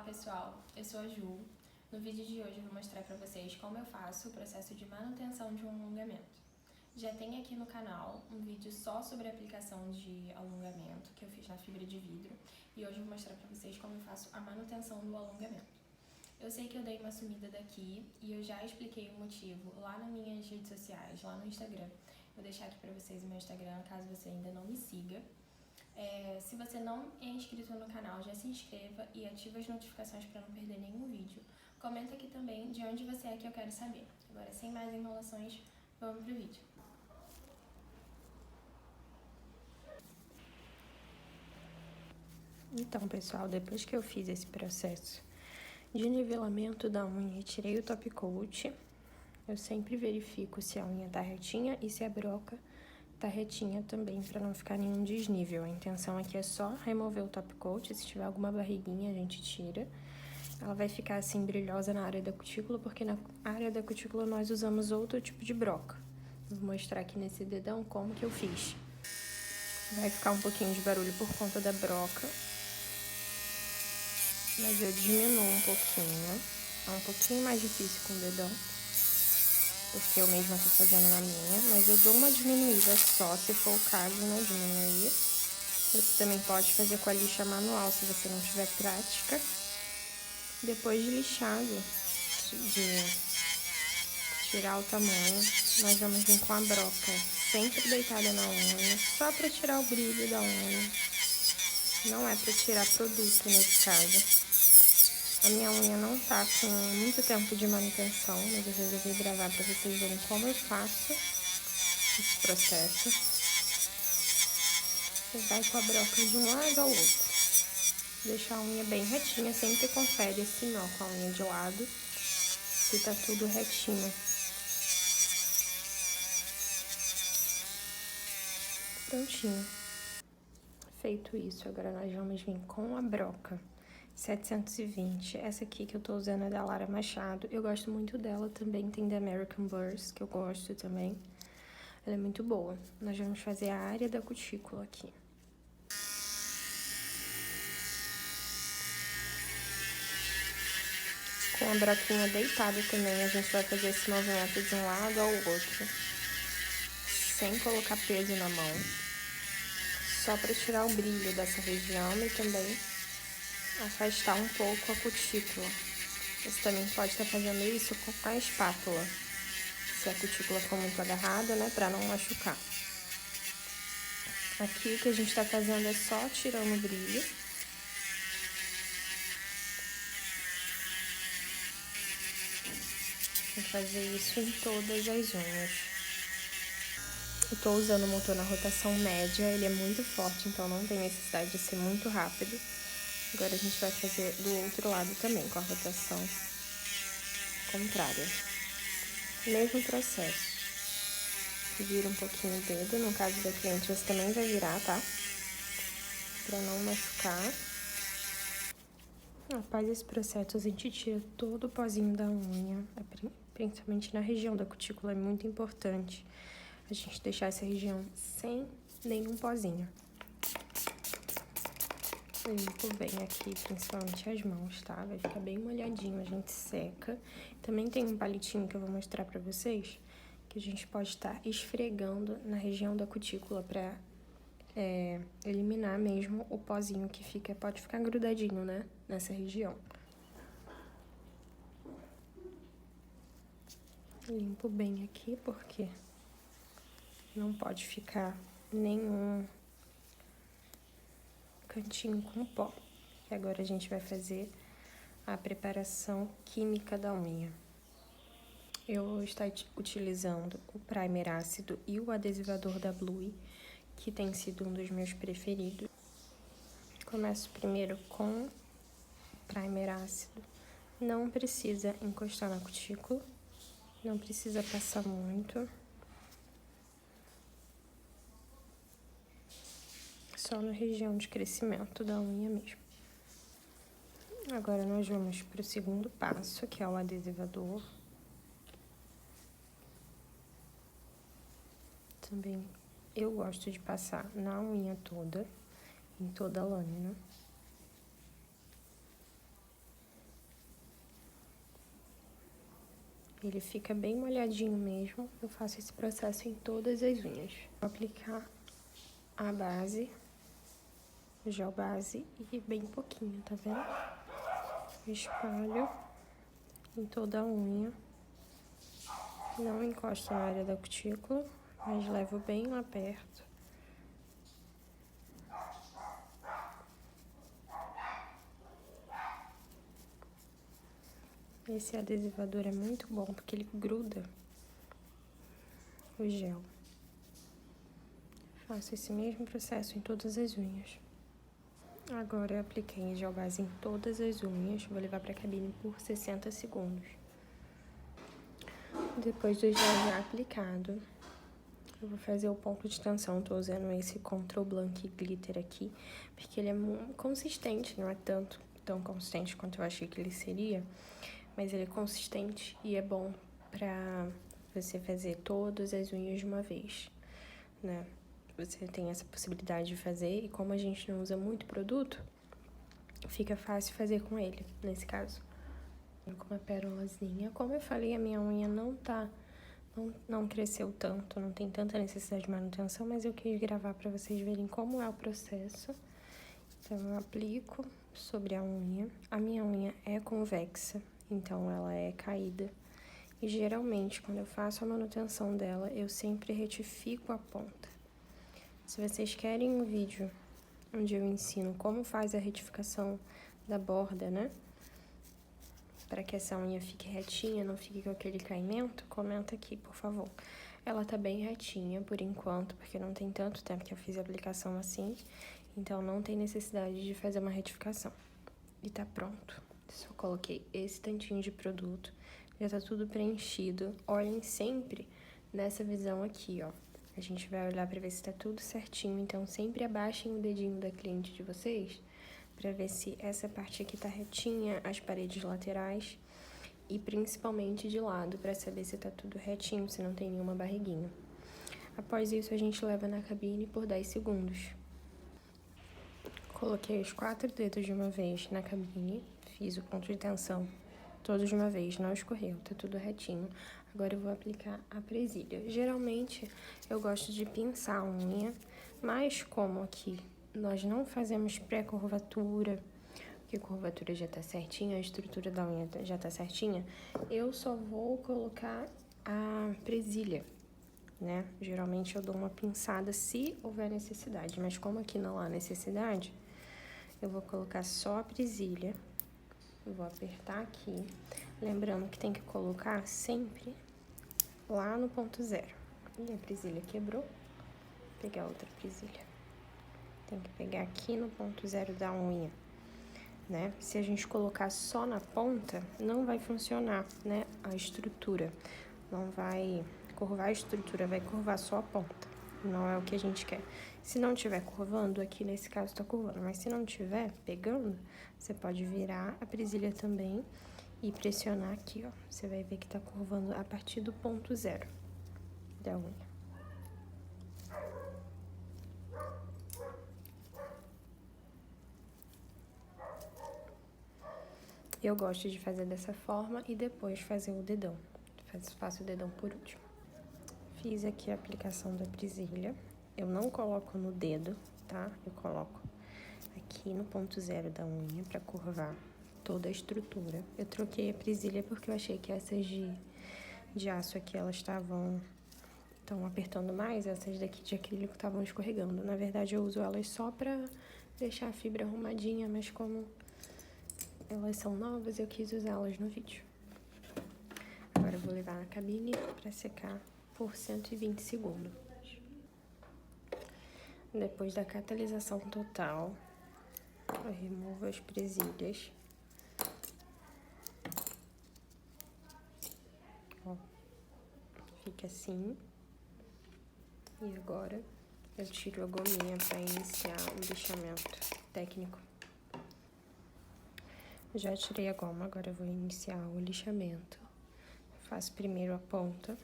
pessoal, eu sou a Ju. No vídeo de hoje eu vou mostrar pra vocês como eu faço o processo de manutenção de um alongamento. Já tem aqui no canal um vídeo só sobre a aplicação de alongamento que eu fiz na fibra de vidro e hoje eu vou mostrar pra vocês como eu faço a manutenção do alongamento. Eu sei que eu dei uma sumida daqui e eu já expliquei o motivo lá nas minhas redes sociais, lá no Instagram. Vou deixar aqui pra vocês o meu Instagram, caso você ainda não me siga. Se você não é inscrito no canal, já se inscreva e ative as notificações para não perder nenhum vídeo. Comenta aqui também de onde você é que eu quero saber. Agora, sem mais enrolações, vamos pro vídeo. Então, pessoal, depois que eu fiz esse processo de nivelamento da unha e tirei o top coat, eu sempre verifico se a unha tá retinha e se a broca tá retinha também, para não ficar nenhum desnível. A intenção aqui é só remover o top coat, se tiver alguma barriguinha a gente tira. Ela vai ficar assim brilhosa na área da cutícula, porque na área da cutícula nós usamos outro tipo de broca. Vou mostrar aqui nesse dedão como que eu fiz. Vai ficar um pouquinho de barulho por conta da broca, mas eu diminuo um pouquinho. É um pouquinho mais difícil com o dedão, porque eu mesma tô fazendo na minha, mas eu dou uma diminuída só, se for o caso, né, diminuir. Você também pode fazer com a lixa manual, se você não tiver prática. Depois de lixado, de tirar o tamanho, nós vamos vir com a broca sempre deitada na unha, só pra tirar o brilho da unha. Não é pra tirar produto nesse caso. A minha unha não tá com muito tempo de manutenção, mas eu resolvi gravar pra vocês verem como eu faço esse processo. Você vai com a broca de um lado ao outro. Deixa a unha bem retinha, sempre confere assim, ó, com a unha de lado, se tá tudo retinho. Prontinho. Feito isso, agora nós vamos vir com a broca 720. Essa aqui que eu tô usando é da Lara Machado. Eu gosto muito dela também, tem da American Burst, que eu gosto também. Ela é muito boa. Nós vamos fazer a área da cutícula aqui. Com a broquinha deitada também, a gente vai fazer esse movimento de um lado ao outro, sem colocar peso na mão, só para tirar o brilho dessa região e também afastar um pouco a cutícula. Você também pode estar fazendo isso com a espátula, se a cutícula for muito agarrada, né, para não machucar. Aqui o que a gente está fazendo é só tirando o brilho. Vou fazer isso em todas as unhas. Eu tô usando o motor na rotação média, ele é muito forte, então não tem necessidade de ser muito rápido. Agora a gente vai fazer do outro lado também, com a rotação contrária. Mesmo processo. Vira um pouquinho o dedo, no caso da cliente você também vai virar, tá? Pra não machucar. Após esse processo, a gente tira todo o pozinho da unha, principalmente na região da cutícula, é muito importante a gente deixar essa região sem nenhum pozinho. Limpo bem aqui, principalmente as mãos, tá? Vai ficar bem molhadinho, a gente seca. Também tem um palitinho que eu vou mostrar pra vocês, que a gente pode estar esfregando na região da cutícula pra eliminar mesmo o pozinho que fica, pode ficar grudadinho, né, nessa região. Limpo bem aqui, porque não pode ficar nenhum cantinho com pó. E agora a gente vai fazer a preparação química da unha. Eu vou estar utilizando o primer ácido e o adesivador da Bluey, que tem sido um dos meus preferidos. Começo primeiro com o primer ácido. Não precisa encostar na cutícula, não precisa passar muito. Só na região de crescimento da unha mesmo. Agora nós vamos para o segundo passo, que é o adesivador. Também eu gosto de passar na unha toda, em toda a lâmina. Ele fica bem molhadinho mesmo. Eu faço esse processo em todas as unhas. Vou aplicar a base, o gel base, e bem pouquinho, tá vendo? Espalho em toda a unha. Não encosto na área da cutícula, mas levo bem lá perto. Esse adesivador é muito bom, porque ele gruda o gel. Faço esse mesmo processo em todas as unhas. Agora eu apliquei gel base em todas as unhas, vou levar para a cabine por 60 segundos. Depois do gel já aplicado, eu vou fazer o ponto de tensão. Tô usando esse Control Blank Glitter aqui, porque ele é muito consistente, não é tão consistente quanto eu achei que ele seria, mas ele é consistente e é bom pra você fazer todas as unhas de uma vez, né? Você tem essa possibilidade de fazer, e como a gente não usa muito produto, fica fácil fazer com ele, nesse caso. Com uma pérolazinha. Como eu falei, a minha unha não cresceu tanto, não tem tanta necessidade de manutenção, mas eu quis gravar pra vocês verem como é o processo. Então, eu aplico sobre a unha. A minha unha é convexa, então ela é caída. E geralmente, quando eu faço a manutenção dela, eu sempre retifico a ponta. Se vocês querem um vídeo onde eu ensino como faz a retificação da borda, né? Para que essa unha fique retinha, não fique com aquele caimento, comenta aqui, por favor. Ela tá bem retinha por enquanto, porque não tem tanto tempo que eu fiz a aplicação assim, então não tem necessidade de fazer uma retificação. E tá pronto. Só coloquei esse tantinho de produto, já tá tudo preenchido. Olhem sempre nessa visão aqui, ó. A gente vai olhar pra ver se tá tudo certinho, então sempre abaixem o dedinho da cliente de vocês, pra ver se essa parte aqui tá retinha, as paredes laterais e principalmente de lado, pra saber se tá tudo retinho, se não tem nenhuma barriguinha. Após isso, a gente leva na cabine por 10 segundos. Coloquei os 4 dedos de uma vez na cabine, fiz o ponto de tensão todos de uma vez, não escorreu, tá tudo retinho. Agora eu vou aplicar a presilha. Geralmente eu gosto de pinçar a unha, mas como aqui nós não fazemos pré-curvatura, porque a curvatura já tá certinha, a estrutura da unha já tá certinha, eu só vou colocar a presilha, né? Geralmente eu dou uma pinçada se houver necessidade, mas como aqui não há necessidade, eu vou colocar só a presilha. Eu vou apertar aqui, lembrando que tem que colocar sempre lá no ponto zero. E a presilha quebrou, vou pegar outra presilha. Tem que pegar aqui no ponto zero da unha, né? Se a gente colocar só na ponta, não vai funcionar, né? A estrutura não vai curvar a estrutura, vai curvar só a ponta. Não é o que a gente quer. Se não tiver curvando, aqui nesse caso tá curvando, mas se não tiver pegando, você pode virar a presilha também e pressionar aqui, ó. Você vai ver que tá curvando a partir do ponto zero da unha. Eu gosto de fazer dessa forma e depois fazer o dedão. Faço o dedão por último. Fiz aqui a aplicação da presilha. Eu não coloco no dedo, tá? Eu coloco aqui no ponto zero da unha pra curvar toda a estrutura. Eu troquei a presilha porque eu achei que essas de aço aqui, elas estavam apertando mais, essas daqui de acrílico estavam escorregando. Na verdade, eu uso elas só pra deixar a fibra arrumadinha, mas como elas são novas, eu quis usá-las no vídeo. Agora eu vou levar na cabine pra secar por 120 segundos. Depois da catalisação total, eu removo as presilhas. Ó, fica assim. E agora eu tiro a gominha para iniciar o lixamento técnico. Já tirei a goma, agora eu vou iniciar o lixamento. Faço primeiro a ponta.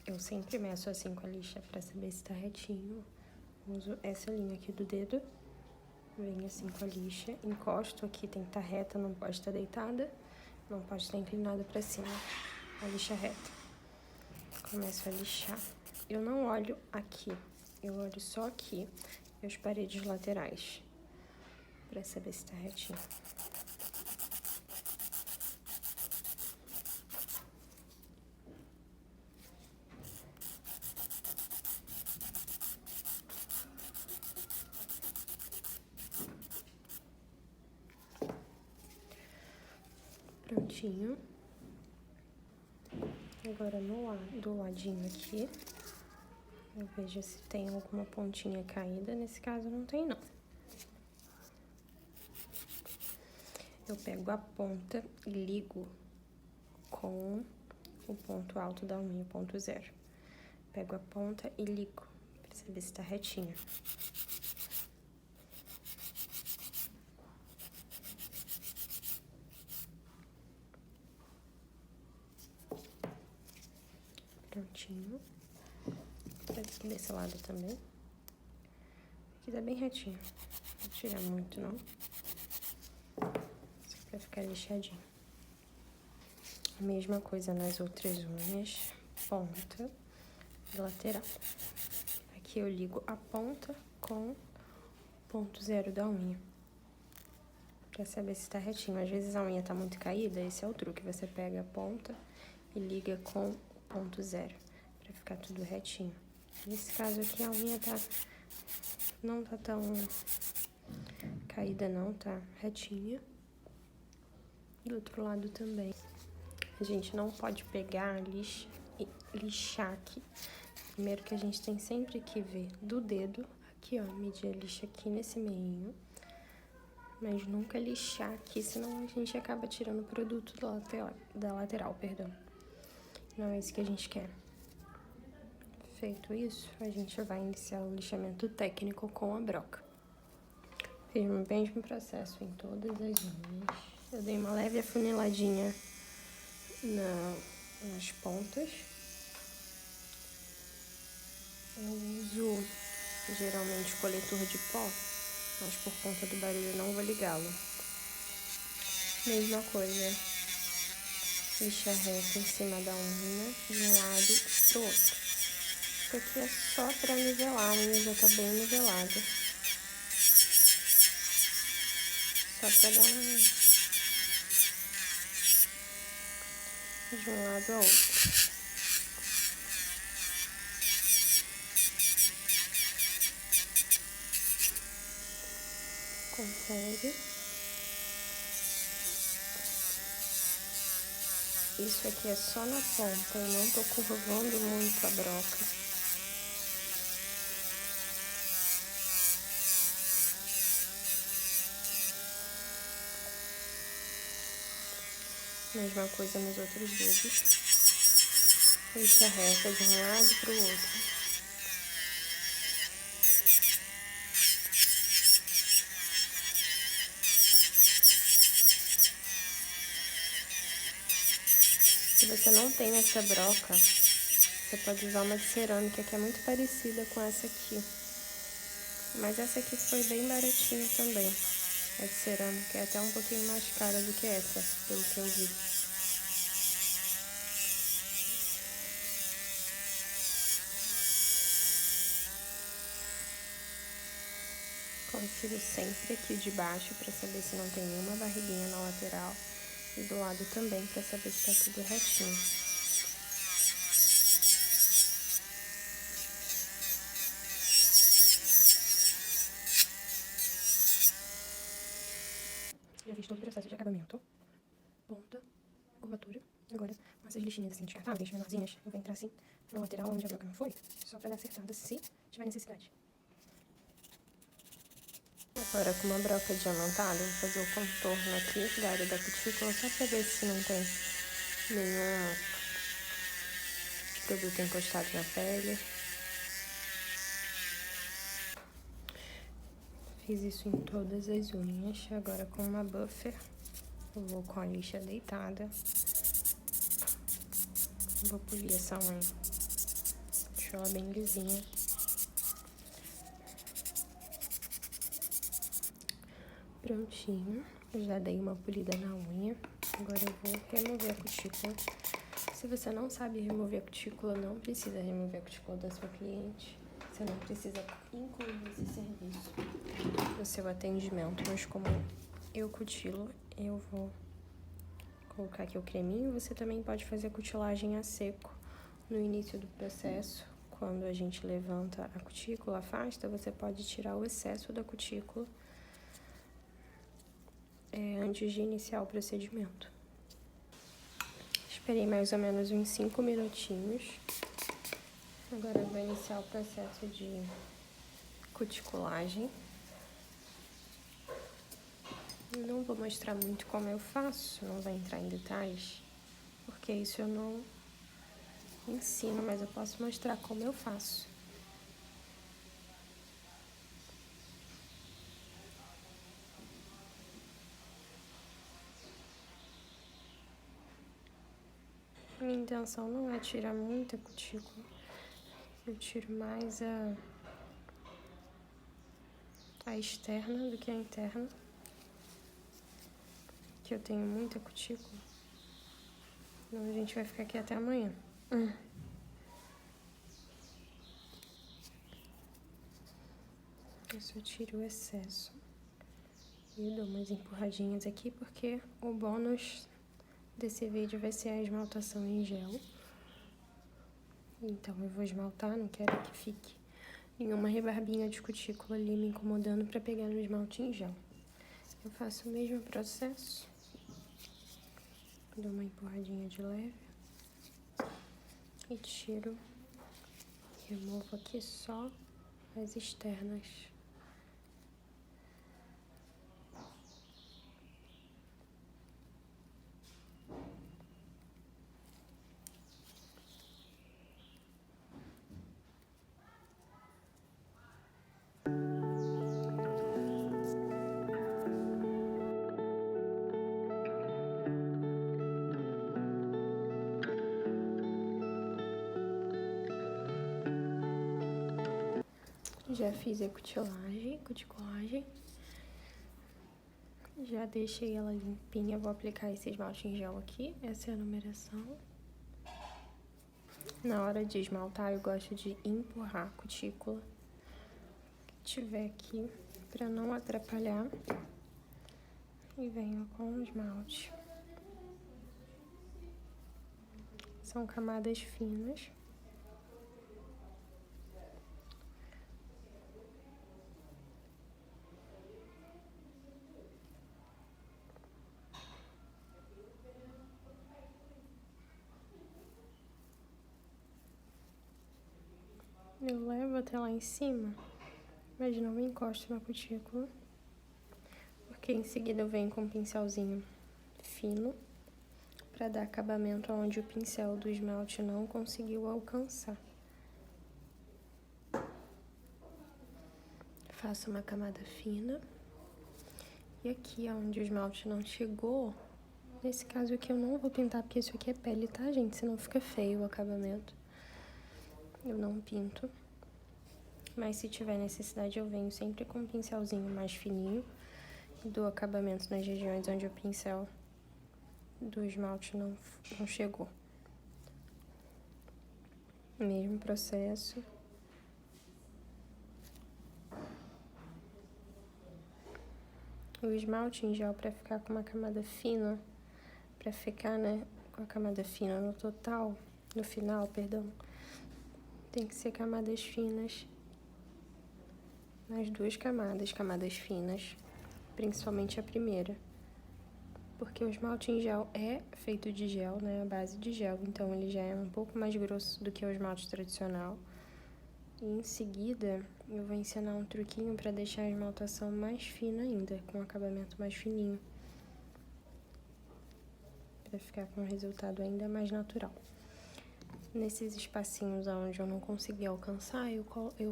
Eu sempre meço assim com a lixa para saber se tá retinho. Uso essa linha aqui do dedo. Venho assim com a lixa, encosto aqui, tem que estar reta, não pode estar deitada, não pode estar inclinada para cima. a lixa reta. Começo a lixar. Eu não olho aqui, eu olho só aqui e as paredes laterais, pra saber se tá retinho. Prontinho. Agora do ladinho aqui, eu vejo se tem alguma pontinha caída. Nesse caso não tem não. Eu pego a ponta e ligo com o ponto alto da unha, ponto 0. Pego a ponta e ligo, pra saber se tá retinho. Prontinho. Aqui desse lado também. Aqui tá bem retinho. Não vou tirar muito, não. Só pra ficar lixadinho. A mesma coisa nas outras unhas. Ponta e lateral. Aqui eu ligo a ponta com o ponto 0 da unha. Pra saber se tá retinho. Às vezes a unha tá muito caída, esse é o truque. Você pega a ponta e liga com o ponto 0. Pra ficar tudo retinho. Nesse caso aqui a unha não tá tão caída não, tá retinha. Do outro lado também. A gente não pode pegar a lixa e lixar aqui. Primeiro que a gente tem sempre que ver do dedo, aqui ó, medir a lixa aqui nesse meinho. Mas nunca lixar aqui, senão a gente acaba tirando o produto da lateral, perdão. Não é isso que a gente quer. Feito isso, a gente vai iniciar o lixamento técnico com a broca. Fiz o mesmo processo em todas as unhas. Eu dei uma leve afuniladinha nas pontas. Eu uso geralmente coletor de pó, mas por conta do barulho eu não vou ligá-lo. Mesma coisa, lixa reta em cima da unha, de um lado pro outro. Isso aqui é só pra nivelar, a unha já tá bem nivelada. Só pra dar de um lado ao outro. Confere. Isso aqui é só na ponta, eu não tô curvando muito a broca. Mesma coisa nos outros dedos. Lixa reta de um lado pro outro. Se você não tem essa broca, você pode usar uma de cerâmica, que é muito parecida com essa aqui. Mas essa aqui foi bem baratinha também. A de cerâmica é até um pouquinho mais cara do que essa, pelo que eu vi. Confiro sempre aqui de baixo pra saber se não tem nenhuma barriguinha na lateral. E do lado também pra saber se tá tudo retinho. Já fiz todo o processo de acabamento. Ponta, curvatura. Agora, com essas lixinhas assim descartáveis, menorzinhas, eu vou entrar assim na lateral onde a broca não foi, só pra dar acertada se tiver necessidade. Agora, com uma broca diamantada, eu vou fazer o contorno aqui da área da cutícula, só pra ver se não tem nenhum produto encostado na pele. Fiz isso em todas as unhas. Agora, com uma buffer, eu vou com a lixa deitada. Vou polir essa unha. Deixa ela bem lisinha. Prontinho. Eu já dei uma polida na unha. Agora eu vou remover a cutícula Se você não sabe remover a cutícula, não precisa remover a cutícula da sua cliente. Você não precisa incluir esse serviço no seu atendimento. Mas como eu cutilo, eu vou colocar aqui o creminho. Você também pode fazer a cutilagem a seco no início do processo. Quando a gente levanta a cutícula, afasta, você pode tirar o excesso da cutícula antes de iniciar o procedimento. Esperei mais ou menos uns 5 minutinhos. Agora eu vou iniciar o processo de cuticulagem. Não vou mostrar muito como eu faço, não vou entrar em detalhes, porque isso eu não ensino, mas eu posso mostrar como eu faço. Minha intenção não é tirar muita cutícula, eu tiro mais a externa do que a interna, que eu tenho muita cutícula. Então a gente vai ficar aqui até amanhã. Eu só tiro o excesso e dou umas empurradinhas aqui, porque o bônus desse vídeo vai ser a esmaltação em gel. Então eu vou esmaltar, não quero que fique nenhuma rebarbinha de cutícula ali me incomodando para pegar no esmalte em gel. Eu faço o mesmo processo, dou uma empurradinha de leve e tiro, removo aqui só as externas. Já fiz a cuticulagem. Já deixei ela limpinha. Vou aplicar esse esmalte em gel aqui. Essa é a numeração. Na hora de esmaltar, eu gosto de empurrar a cutícula que tiver aqui para não atrapalhar. E venho com o esmalte. São camadas finas. Eu levo até lá em cima, mas não encosto na cutícula, porque em seguida eu venho com um pincelzinho fino para dar acabamento onde o pincel do esmalte não conseguiu alcançar. Faço uma camada fina e aqui onde o esmalte não chegou, nesse caso aqui eu não vou pintar porque isso aqui é pele, tá, gente? Senão fica feio o acabamento. Eu não pinto, mas se tiver necessidade eu venho sempre com um pincelzinho mais fininho e dou acabamento nas regiões onde o pincel do esmalte não chegou. Mesmo processo. O esmalte em gel para ficar com uma camada fina, para ficar, né, com a camada fina no total, no final, perdão, tem que ser camadas finas, nas duas camadas finas, principalmente a primeira, porque o esmalte em gel é feito de gel, né, a base de gel, então ele já é um pouco mais grosso do que o esmalte tradicional. E em seguida, eu vou ensinar um truquinho para deixar a esmaltação mais fina ainda, com um acabamento mais fininho, para ficar com um resultado ainda mais natural. Nesses espacinhos onde eu não consegui alcançar, eu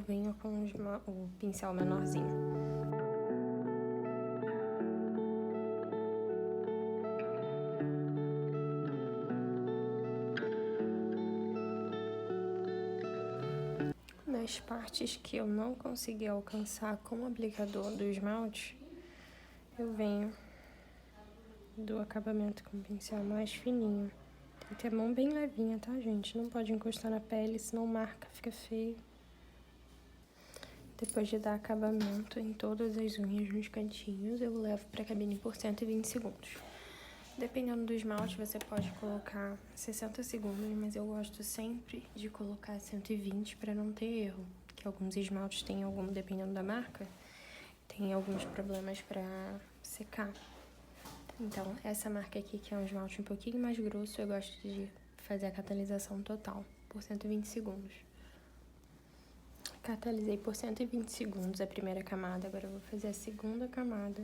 venho com o pincel menorzinho. Nas partes que eu não consegui alcançar com o aplicador do esmalte, eu venho do acabamento com o pincel mais fininho E tem a mão bem levinha, tá, gente? Não pode encostar na pele, senão marca, fica feio. Depois de dar acabamento em todas as unhas nos cantinhos, eu levo pra cabine por 120 segundos. Dependendo do esmalte, você pode colocar 60 segundos, mas eu gosto sempre de colocar 120 para não ter erro. Que alguns esmaltes têm dependendo da marca, tem alguns problemas para secar. Então, essa marca aqui, que é um esmalte um pouquinho mais grosso, eu gosto de fazer a catalisação total por 120 segundos. Catalisei por 120 segundos a primeira camada, agora eu vou fazer a segunda camada.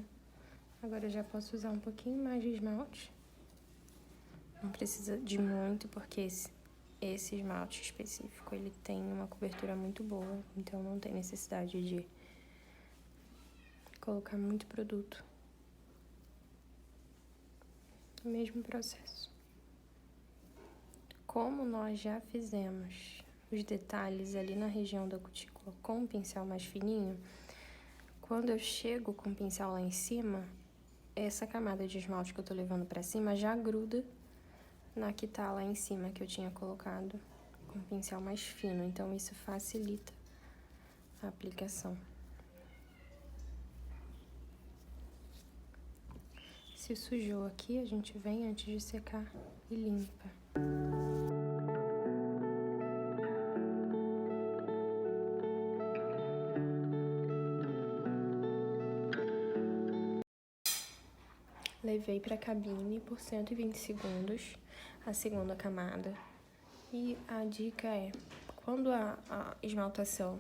Agora eu já posso usar um pouquinho mais de esmalte. Não precisa de muito, porque esse esmalte específico, ele tem uma cobertura muito boa, então não tem necessidade de colocar muito produto. Mesmo processo. Como nós já fizemos os detalhes ali na região da cutícula com um pincel mais fininho, quando eu chego com o pincel lá em cima, essa camada de esmalte que eu tô levando pra cima já gruda na que tá lá em cima, que eu tinha colocado com o pincel mais fino. Então, isso facilita a aplicação. Se sujou aqui, a gente vem antes de secar e limpa. Levei para a cabine por 120 segundos a segunda camada. E a dica é, quando a esmaltação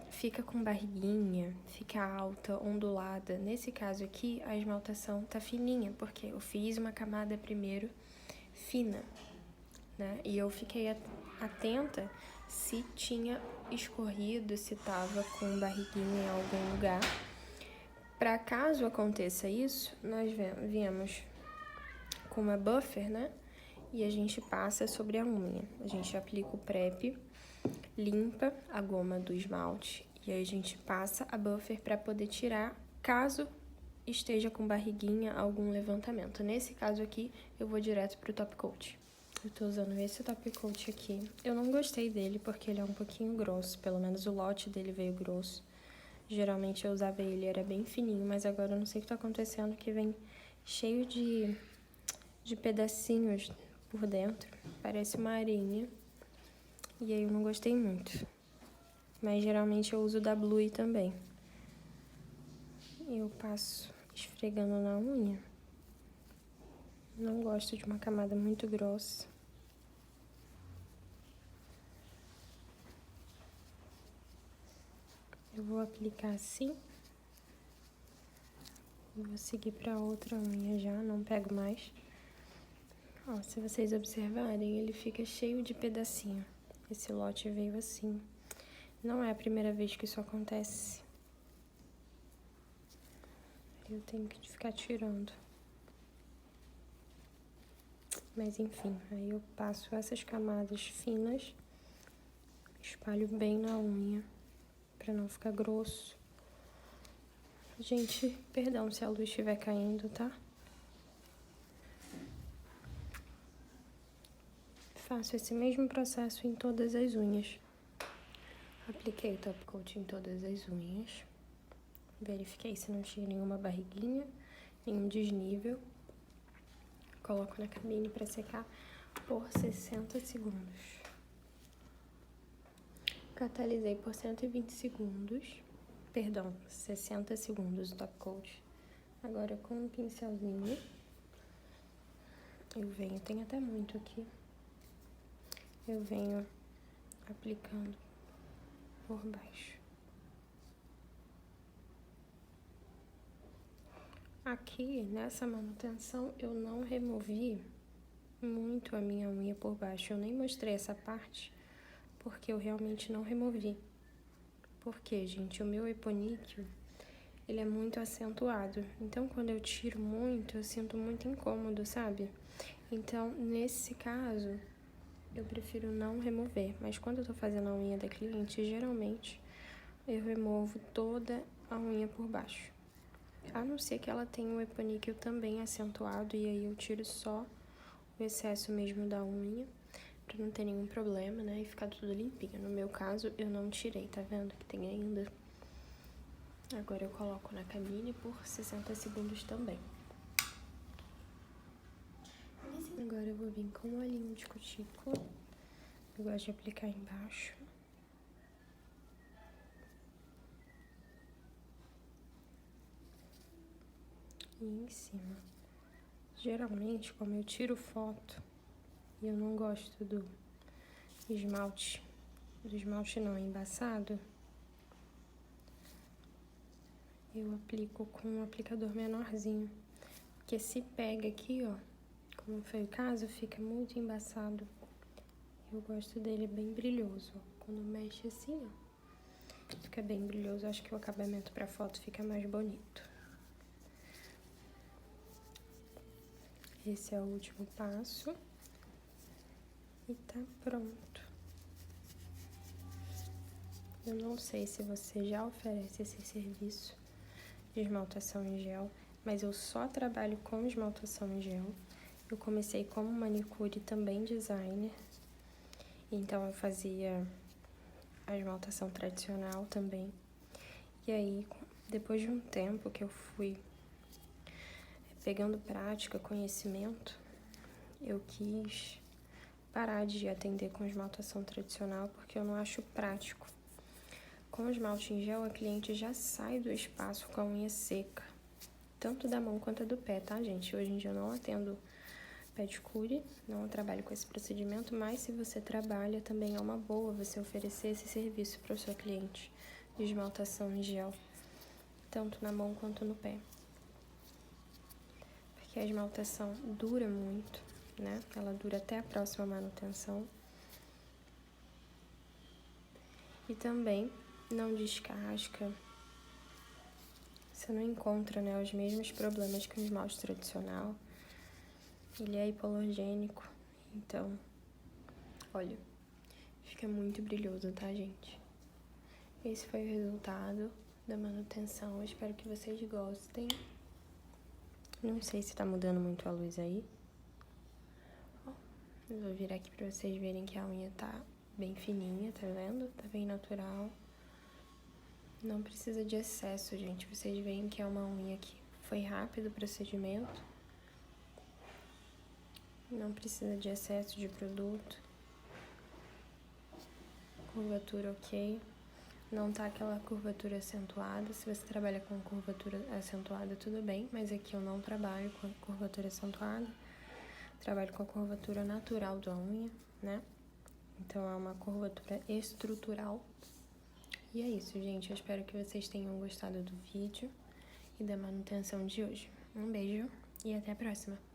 fica com barriguinha, fica alta, ondulada, nesse caso aqui a esmaltação tá fininha, porque eu fiz uma camada primeiro fina, né? E eu fiquei atenta se tinha escorrido, se tava com barriguinha em algum lugar. Para caso aconteça isso, nós viemos com uma buffer, né? E a gente passa sobre a unha. A gente aplica o prep, limpa a goma do esmalte e aí a gente passa a buffer para poder tirar, caso esteja com barriguinha, algum levantamento. Nesse caso aqui, eu vou direto pro top coat. Eu tô usando esse top coat aqui. Eu não gostei dele porque ele é um pouquinho grosso, pelo menos o lote dele veio grosso. Geralmente eu usava ele, era bem fininho, mas agora eu não sei o que tá acontecendo, que vem cheio de pedacinhos por dentro. Parece uma areinha. E aí eu não gostei muito. Mas geralmente eu uso da Blue também. Eu passo esfregando na unha. Não gosto de uma camada muito grossa. Eu vou aplicar assim. Vou seguir para outra unha já, não pego mais. Ó, se vocês observarem, ele fica cheio de pedacinho. Esse lote veio assim. Não é a primeira vez que isso acontece. Eu tenho que ficar tirando. Mas enfim, aí eu passo essas camadas finas, espalho bem na unha, pra não ficar grosso. Gente, perdão se a luz estiver caindo, tá? Faço esse mesmo processo em todas as unhas. Apliquei o top coat em todas as unhas. Verifiquei se não tinha nenhuma barriguinha, nenhum desnível. Coloco na cabine para secar por 60 segundos. Catalisei por 120 segundos. Perdão, 60 segundos o top coat. Agora com um pincelzinho, eu venho, tem até muito aqui. Eu venho aplicando por baixo. Aqui, nessa manutenção, eu não removi muito a minha unha por baixo. Eu nem mostrei essa parte, porque eu realmente não removi. Porque, gente, o meu eponíqueo, ele é muito acentuado. Então, quando eu tiro muito, eu sinto muito incômodo, sabe? Então, nesse caso, eu prefiro não remover. Mas quando eu tô fazendo a unha da cliente, geralmente, eu removo toda a unha por baixo. A não ser que ela tenha o eponíqueo também acentuado, e aí eu tiro só o excesso mesmo da unha, pra não ter nenhum problema, né? E ficar tudo limpinho. No meu caso, eu não tirei, tá vendo que tem ainda? Agora eu coloco na cabine por 60 segundos também. Agora eu vou vir com um olhinho de cutícula. Eu gosto de aplicar embaixo. E em cima. Geralmente, como eu tiro foto e eu não gosto do esmalte não embaçado, eu aplico com um aplicador menorzinho. Porque se pega aqui, ó, como foi o caso, fica muito embaçado. Eu gosto dele bem brilhoso, ó. Quando mexe assim, ó, fica bem brilhoso. Acho que o acabamento pra foto fica mais bonito. Esse é o último passo. E tá pronto. Eu não sei se você já oferece esse serviço de esmaltação em gel, mas eu só trabalho com esmaltação em gel. Eu comecei como manicure também designer, então eu fazia a esmaltação tradicional também. E aí, depois de um tempo que eu fui pegando prática, conhecimento, eu quis parar de atender com esmaltação tradicional porque eu não acho prático. Com o esmalte em gel, a cliente já sai do espaço com a unha seca, tanto da mão quanto do pé, tá, gente? Hoje em dia eu não atendo pedicure, não trabalho com esse procedimento, mas se você trabalha, também é uma boa você oferecer esse serviço para o seu cliente de esmaltação em gel, tanto na mão quanto no pé. Porque a esmaltação dura muito, né? Ela dura até a próxima manutenção. E também não descasca. Você não encontra, né, os mesmos problemas que o esmalte tradicional. Ele é hipoalergênico, então, olha, fica muito brilhoso, tá, gente? Esse foi o resultado da manutenção. Eu espero que vocês gostem. Não sei se tá mudando muito a luz aí. Ó, eu vou virar aqui pra vocês verem que a unha tá bem fininha, tá vendo? Tá bem natural. Não precisa de excesso, gente. Vocês veem que é uma unha que foi rápido o procedimento. Não precisa de excesso de produto. Curvatura ok. Não tá aquela curvatura acentuada. Se você trabalha com curvatura acentuada, tudo bem. Mas aqui eu não trabalho com curvatura acentuada. Trabalho com a curvatura natural da unha, né? Então é uma curvatura estrutural. E é isso, gente. Eu espero que vocês tenham gostado do vídeo e da manutenção de hoje. Um beijo e até a próxima!